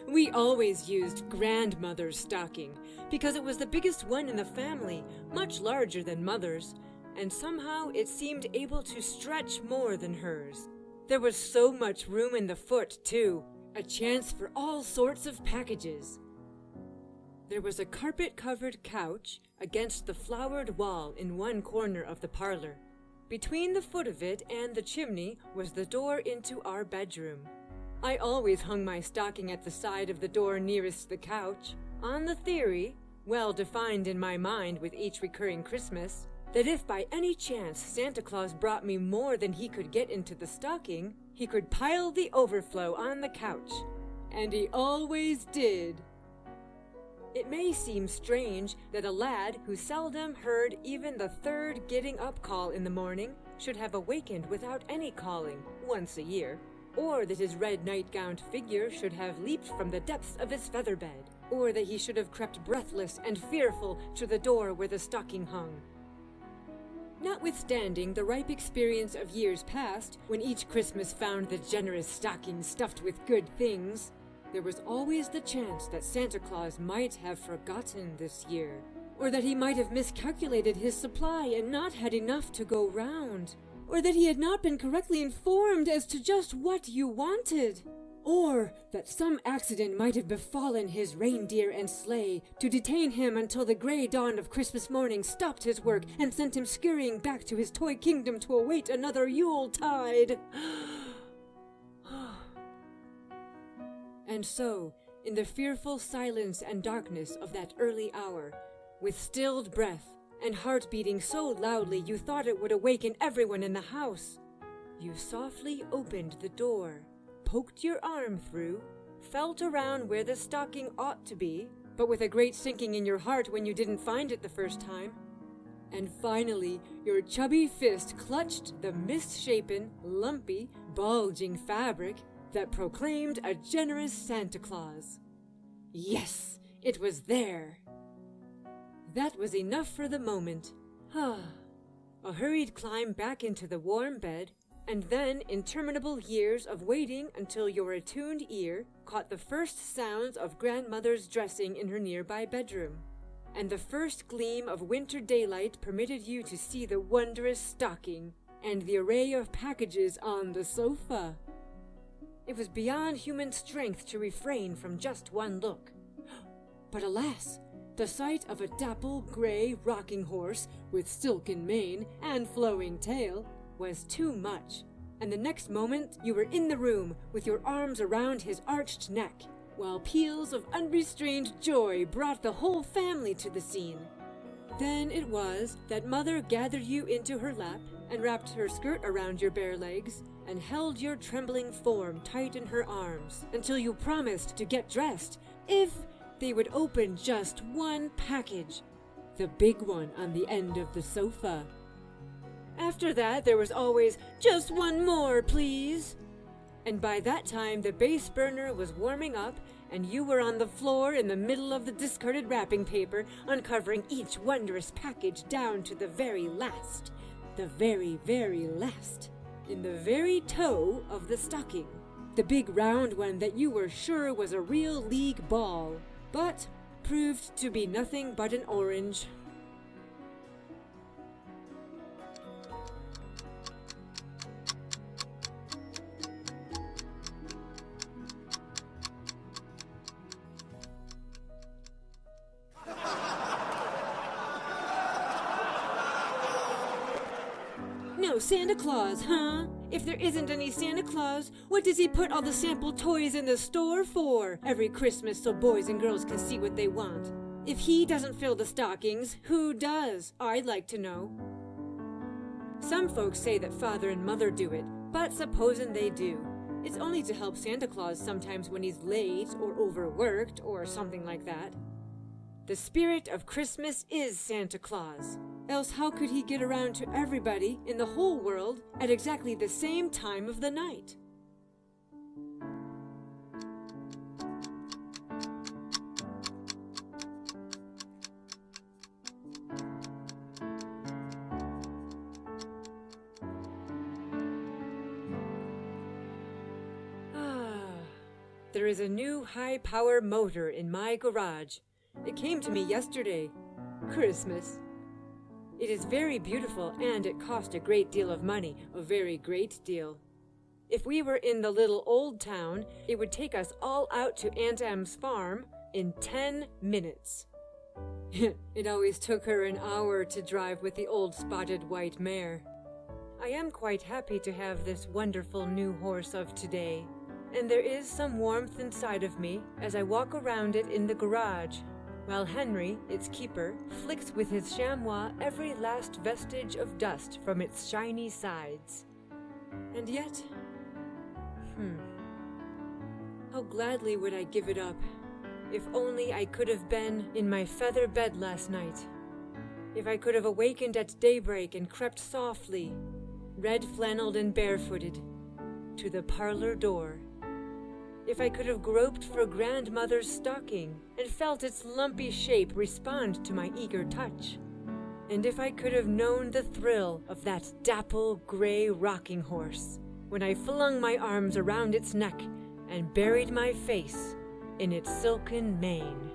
We always used grandmother's stocking because it was the biggest one in the family, much larger than mother's, and somehow it seemed able to stretch more than hers. There was so much room in the foot, too, a chance for all sorts of packages. There was a carpet-covered couch against the flowered wall in one corner of the parlor. Between the foot of it and the chimney was the door into our bedroom. I always hung my stocking at the side of the door nearest the couch, on the theory, well defined in my mind with each recurring Christmas, that if by any chance Santa Claus brought me more than he could get into the stocking, he could pile the overflow on the couch. And he always did. It may seem strange that a lad who seldom heard even the third getting-up call in the morning should have awakened without any calling once a year, or that his red night-gowned figure should have leaped from the depths of his feather bed, or that he should have crept breathless and fearful to the door where the stocking hung. Notwithstanding the ripe experience of years past, when each Christmas found the generous stocking stuffed with good things, there was always the chance that Santa Claus might have forgotten this year, or that he might have miscalculated his supply and not had enough to go round, or that he had not been correctly informed as to just what you wanted, or that some accident might have befallen his reindeer and sleigh to detain him until the gray dawn of Christmas morning stopped his work and sent him scurrying back to his toy kingdom to await another Yule-tide. And so, in the fearful silence and darkness of that early hour, with stilled breath and heart beating so loudly you thought it would awaken everyone in the house, you softly opened the door, poked your arm through, felt around where the stocking ought to be, but with a great sinking in your heart when you didn't find it the first time, and finally your chubby fist clutched the misshapen, lumpy, bulging fabric that proclaimed a generous Santa Claus. Yes, it was there. That was enough for the moment. A hurried climb back into the warm bed, and then interminable years of waiting until your attuned ear caught the first sounds of grandmother's dressing in her nearby bedroom, and the first gleam of winter daylight permitted you to see the wondrous stocking and the array of packages on the sofa. It was beyond human strength to refrain from just one look. But alas, the sight of a dapple gray rocking horse with silken mane and flowing tail was too much, and the next moment you were in the room with your arms around his arched neck, while peals of unrestrained joy brought the whole family to the scene. Then it was that Mother gathered you into her lap and wrapped her skirt around your bare legs and held your trembling form tight in her arms until you promised to get dressed if they would open just one package, the big one on the end of the sofa. After that, there was always, "Just one more, please." And by that time, the base burner was warming up, and you were on the floor in the middle of the discarded wrapping paper, uncovering each wondrous package down to the very last, the very, very last, in the very toe of the stocking, the big round one that you were sure was a real league ball, but proved to be nothing but an orange. No Santa Claus, huh? If there isn't any Santa Claus, what does he put all the sample toys in the store for every Christmas so boys and girls can see what they want? If he doesn't fill the stockings, who does? I'd like to know. Some folks say that Father and Mother do it, but supposing they do, it's only to help Santa Claus sometimes when he's late or overworked or something like that. The spirit of Christmas is Santa Claus. Else how could he get around to everybody in the whole world at exactly the same time of the night? there is a new high-power motor in my garage. It came to me yesterday. Christmas. It is very beautiful, and it cost a great deal of money, a very great deal. If we were in the little old town, it would take us all out to Aunt Em's farm in 10 minutes. It always took her an hour to drive with the old spotted white mare. I am quite happy to have this wonderful new horse of today, and there is some warmth inside of me as I walk around it in the garage, while Henry, its keeper, flicks with his chamois every last vestige of dust from its shiny sides. And yet, how gladly would I give it up, if only I could have been in my feather bed last night. If I could have awakened at daybreak and crept softly, red-flanneled and barefooted, to the parlor door. If I could have groped for grandmother's stocking and felt its lumpy shape respond to my eager touch. And if I could have known the thrill of that dapple gray rocking horse when I flung my arms around its neck and buried my face in its silken mane.